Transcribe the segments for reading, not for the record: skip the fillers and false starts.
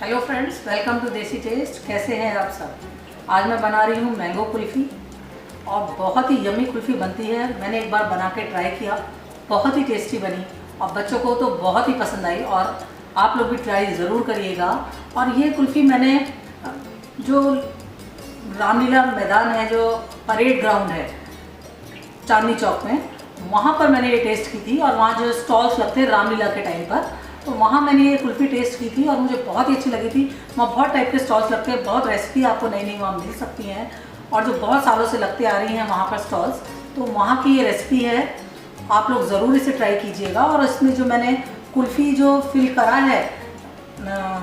Hello friends, welcome to देसी test. कैसे हैं आप सब। आज मैं बना रही हूँ मैंगो कुल्फ़ी और बहुत ही यम्मी कुल्फ़ी बनती है। मैंने एक बार बना के ट्राई किया, बहुत ही टेस्टी बनी और बच्चों को तो बहुत ही पसंद आई और आप लोग भी ट्राई ज़रूर करिएगा। और ये कुल्फ़ी मैंने जो रामलीला मैदान है, जो परेड ग्राउंड है चांदनी चौक में, वहाँ पर मैंने ये टेस्ट की थी। और वहाँ जो स्टॉल्स लगते हैं रामलीला के टाइम पर, तो वहाँ मैंने ये कुल्फ़ी टेस्ट की थी और मुझे बहुत ही अच्छी लगी थी। वहाँ बहुत टाइप के स्टॉल्स लगते हैं, बहुत रेसिपी आपको नई नई वहाँ मिल सकती हैं और जो बहुत सालों से लगते आ रही हैं वहाँ पर स्टॉल्स, तो वहाँ की ये रेसिपी है। आप लोग ज़रूर इसे ट्राई कीजिएगा। और इसमें जो मैंने कुल्फ़ी जो फिल करा है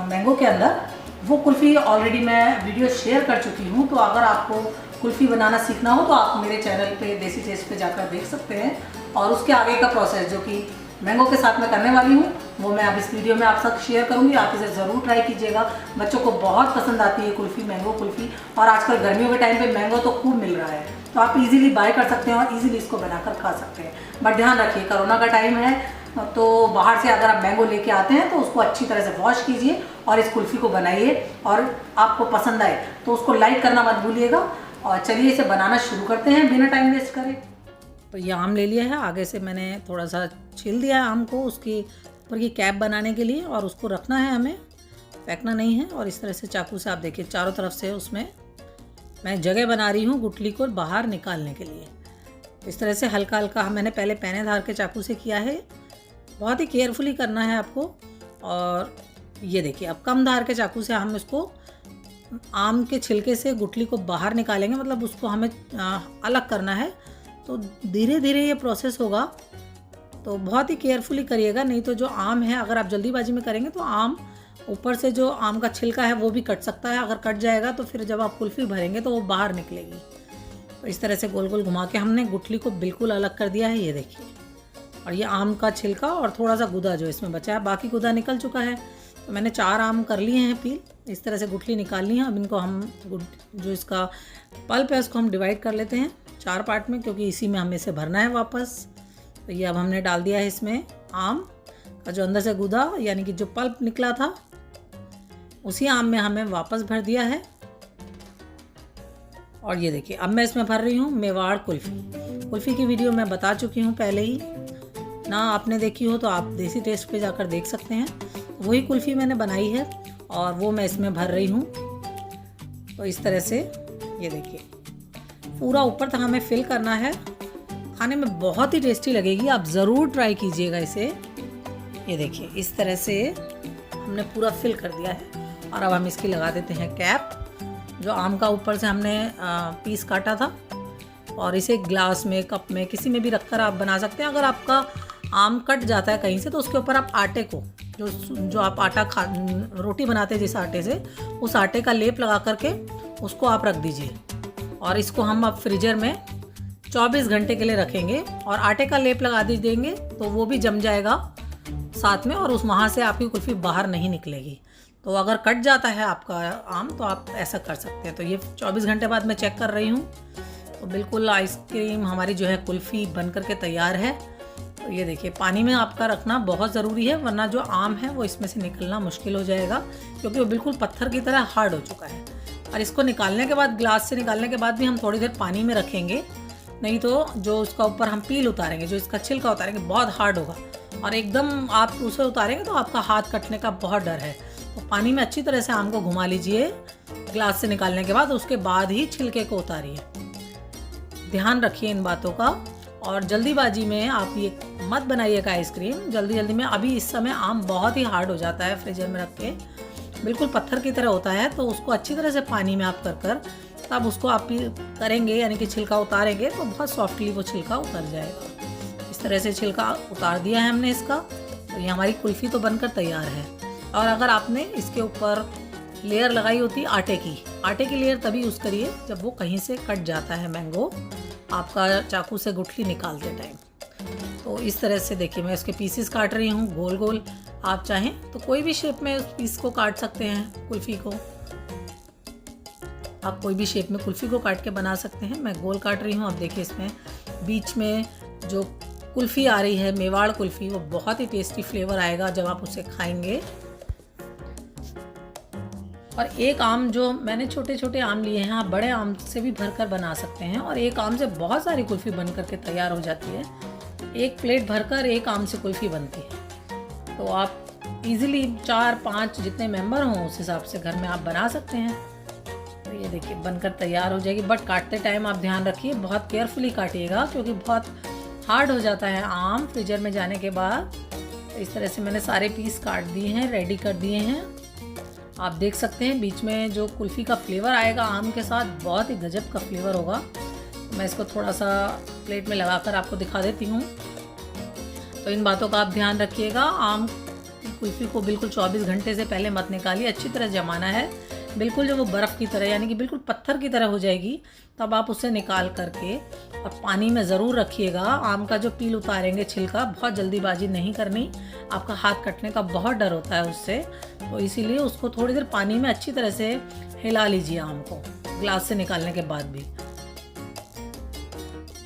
मैंगो के अंदर, वो कुल्फ़ी ऑलरेडी मैं वीडियो शेयर कर चुकी हूँ। तो अगर आपको कुल्फ़ी बनाना सीखना हो तो आप मेरे चैनल पे देसी टेस्ट पे जाकर देख सकते हैं। और उसके आगे का प्रोसेस जो कि मैंगो के साथ मैं करने वाली हूँ, वो मैं अब इस वीडियो में आप साथ शेयर करूँगी। आप इसे ज़रूर ट्राई कीजिएगा। बच्चों को बहुत पसंद आती है कुल्फ़ी, मैंगो कुल्फ़ी। और आजकल गर्मियों के टाइम पे मैंगो तो खूब मिल रहा है, तो आप इजीली बाय कर सकते हैं और इजीली इसको बनाकर खा सकते हैं। बट ध्यान रखिए, कोरोना का टाइम है, तो बाहर से अगर आप मैंगो लेके आते हैं तो उसको अच्छी तरह से वॉश कीजिए और इस कुल्फ़ी को बनाइए। और आपको पसंद आए तो उसको लाइक करना मत भूलिएगा। और चलिए इसे बनाना शुरू करते हैं बिना टाइम वेस्ट करे। तो ये आम ले लिया है, आगे से मैंने थोड़ा सा छील दिया है आम को, उसकी ऊपर की कैप बनाने के लिए। और उसको रखना है, हमें फेंकना नहीं है। और इस तरह से चाकू से आप देखिए चारों तरफ से उसमें मैं जगह बना रही हूँ गुठली को बाहर निकालने के लिए। इस तरह से हल्का हल्का मैंने पहले पैनेदार के चाकू से किया है, बहुत ही केयरफुली करना है आपको। और ये देखिए, अब कम धार के चाकू से हम इसको आम के छिलके से गुठली को बाहर निकालेंगे, मतलब उसको हमें अलग करना है। तो धीरे धीरे ये प्रोसेस होगा, तो बहुत ही केयरफुली करिएगा, नहीं तो जो आम है अगर आप जल्दीबाजी में करेंगे तो आम ऊपर से जो आम का छिलका है वो भी कट सकता है। अगर कट जाएगा तो फिर जब आप कुल्फ़ी भरेंगे तो वो बाहर निकलेगी। तो इस तरह से गोल गोल घुमा के हमने गुठली को बिल्कुल अलग कर दिया है, ये देखिए। और ये आम का छिलका और थोड़ा सा गुदा जो इसमें बचा है, बाकी गुदा निकल चुका है। तो मैंने 4 आम कर लिए हैं पील, इस तरह से गुठली निकालनी है। अब इनको हम जो इसका पल्प है उसको हम डिवाइड कर लेते हैं 4 पार्ट में, क्योंकि इसी में हमें इसे भरना है वापस। तो ये अब हमने डाल दिया है इसमें आम का जो अंदर से गुदा यानी कि जो पल्प निकला था, उसी आम में हमें वापस भर दिया है। और ये देखिए, अब मैं इसमें भर रही हूँ मेवाड़ कुल्फ़ी। कुल्फ़ी की वीडियो मैं बता चुकी हूँ पहले ही, ना आपने देखी हो तो आप देसी टेस्ट पे जाकर देख सकते हैं। वही कुल्फ़ी मैंने बनाई है और वो मैं इसमें भर रही हूँ। तो इस तरह से ये देखिए, पूरा ऊपर तक हमें फिल करना है। खाने में बहुत ही टेस्टी लगेगी, आप ज़रूर ट्राई कीजिएगा इसे। ये देखिए, इस तरह से हमने पूरा फिल कर दिया है। और अब हम इसकी लगा देते हैं कैप, जो आम का ऊपर से हमने पीस काटा था। और इसे ग्लास में, कप में, किसी में भी रखकर आप बना सकते हैं। अगर आपका आम कट जाता है कहीं से तो उसके ऊपर आप आटे को, जो आप आटा रोटी बनाते हैं जिस आटे से, उस आटे का लेप लगा करके उसको आप रख दीजिए। और इसको हम अब फ्रीजर में 24 घंटे के लिए रखेंगे। और आटे का लेप लगा देंगे तो वो भी जम जाएगा साथ में, और उस वहाँ से आपकी कुल्फ़ी बाहर नहीं निकलेगी। तो अगर कट जाता है आपका आम तो आप ऐसा कर सकते हैं। तो ये 24 घंटे बाद मैं चेक कर रही हूँ, तो बिल्कुल आइसक्रीम हमारी जो है कुल्फ़ी बन करके तैयार है। तो ये देखिए, पानी में आपका रखना बहुत ज़रूरी है, वरना जो आम है वो इसमें से निकलना मुश्किल हो जाएगा, क्योंकि वो बिल्कुल पत्थर की तरह हार्ड हो चुका है। और इसको निकालने के बाद, ग्लास से निकालने के बाद भी हम थोड़ी देर पानी में रखेंगे, नहीं तो जो उसका ऊपर हम पील उतारेंगे, जो इसका छिलका उतारेंगे, बहुत हार्ड होगा। और एकदम आप उसे उतारेंगे तो आपका हाथ कटने का बहुत डर है। तो पानी में अच्छी तरह से आम को घुमा लीजिए ग्लास से निकालने के बाद, उसके बाद ही छिलके को उतारिए। ध्यान रखिए इन बातों का। और जल्दीबाजी में आप ये मत बनाइएगा आइसक्रीम जल्दी में। अभी इस समय आम बहुत ही हार्ड हो जाता है, फ्रीजर में रख के बिल्कुल पत्थर की तरह होता है। तो उसको अच्छी तरह से पानी में आप कर तब उसको आप करेंगे, यानी कि छिलका उतारेंगे, तो बहुत सॉफ्टली वो छिलका उतर जाएगा। इस तरह से छिलका उतार दिया है हमने इसका। तो ये हमारी कुल्फ़ी तो बनकर तैयार है। और अगर आपने इसके ऊपर लेयर लगाई होती आटे की लेयर तभी यूज़ करिए जब वो कहीं से कट जाता है मैंगो, आपका चाकू से गुठली निकालते टाइम। तो इस तरह से देखिए, मैं इसके पीसेस काट रही हूँ गोल गोल। आप चाहें तो कोई भी शेप में उस पीस को काट सकते हैं, कुल्फ़ी को आप कोई भी शेप में कुल्फ़ी को काट के बना सकते हैं। मैं गोल काट रही हूँ। अब देखिए, इसमें बीच में जो कुल्फ़ी आ रही है मेवाड़ कुल्फ़ी, वो बहुत ही टेस्टी फ्लेवर आएगा जब आप उसे खाएंगे। और एक आम जो मैंने छोटे छोटे आम लिए हैं, आप बड़े आम से भी भरकर बना सकते हैं और एक आम से बहुत सारी कुल्फ़ी बन करके तैयार हो जाती है। एक प्लेट भरकर एक आम से कुल्फ़ी बनती है। तो आप इजीली 4-5 जितने मेंबर हों उस हिसाब से घर में आप बना सकते हैं। तो ये देखिए बनकर तैयार हो जाएगी, बट काटते टाइम आप ध्यान रखिए, बहुत केयरफुली काटिएगा क्योंकि बहुत हार्ड हो जाता है आम फ्रीजर में जाने के बाद। तो इस तरह से मैंने सारे पीस काट दिए हैं, रेडी कर दिए हैं। आप देख सकते हैं बीच में जो कुल्फ़ी का फ्लेवर आएगा आम के साथ, बहुत ही गजब का फ्लेवर होगा। मैं इसको थोड़ा सा प्लेट में लगाकर आपको दिखा देती हूँ। तो इन बातों का आप ध्यान रखिएगा। आम की कुल्फ़ी को बिल्कुल 24 घंटे से पहले मत निकालिए, अच्छी तरह जमाना है। बिल्कुल जो वो बर्फ़ की तरह यानी कि बिल्कुल पत्थर की तरह हो जाएगी, तब आप उसे निकाल करके और पानी में ज़रूर रखिएगा। आम का जो पील उतारेंगे छिलका, बहुत जल्दीबाजी नहीं करनी, आपका हाथ कटने का बहुत डर होता है उससे। तो इसीलिए उसको थोड़ी देर पानी में अच्छी तरह से हिला लीजिए आम को, ग्लास से निकालने के बाद भी।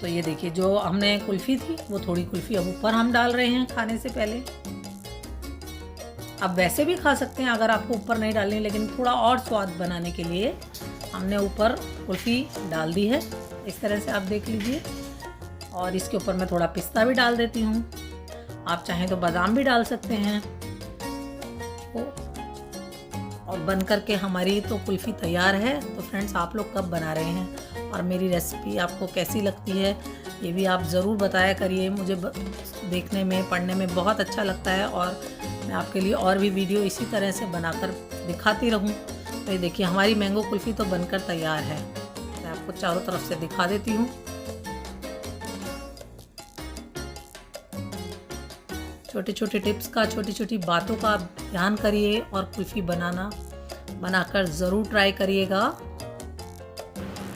तो ये देखिए जो हमने कुल्फ़ी थी वो थोड़ी कुल्फ़ी अब ऊपर हम डाल रहे हैं खाने से पहले। आप वैसे भी खा सकते हैं अगर आपको ऊपर नहीं डालनी, लेकिन थोड़ा और स्वाद बनाने के लिए हमने ऊपर कुल्फ़ी डाल दी है। इस तरह से आप देख लीजिए। और इसके ऊपर मैं थोड़ा पिस्ता भी डाल देती हूँ, आप चाहें तो बादाम भी डाल सकते हैं। और बन कर के हमारी तो कुल्फ़ी तैयार है। तो फ्रेंड्स, आप लोग कब बना रहे हैं और मेरी रेसिपी आपको कैसी लगती है ये भी आप ज़रूर बताया करिए। मुझे देखने में पढ़ने में बहुत अच्छा लगता है और मैं आपके लिए और भी वीडियो इसी तरह से बनाकर दिखाती रहूं। तो ये देखिए हमारी मैंगो कुल्फ़ी तो बनकर तैयार है। मैं आपको चारों तरफ से दिखा देती हूँ। छोटे छोटे टिप्स का, छोटी छोटी बातों का ध्यान करिए और कुल्फ़ी बनाकर ज़रूर ट्राई करिएगा।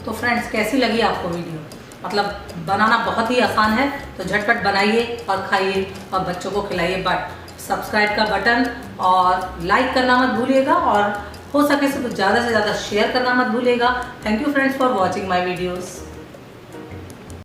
तो फ्रेंड्स, कैसी लगी आपको वीडियो? मतलब बनाना बहुत ही आसान है, तो झटपट बनाइए और खाइए और बच्चों को खिलाइए। बट सब्सक्राइब का बटन और लाइक करना मत भूलिएगा और हो सके तो ज़्यादा से ज़्यादा शेयर करना मत भूलिएगा। Thank you friends for watching my videos.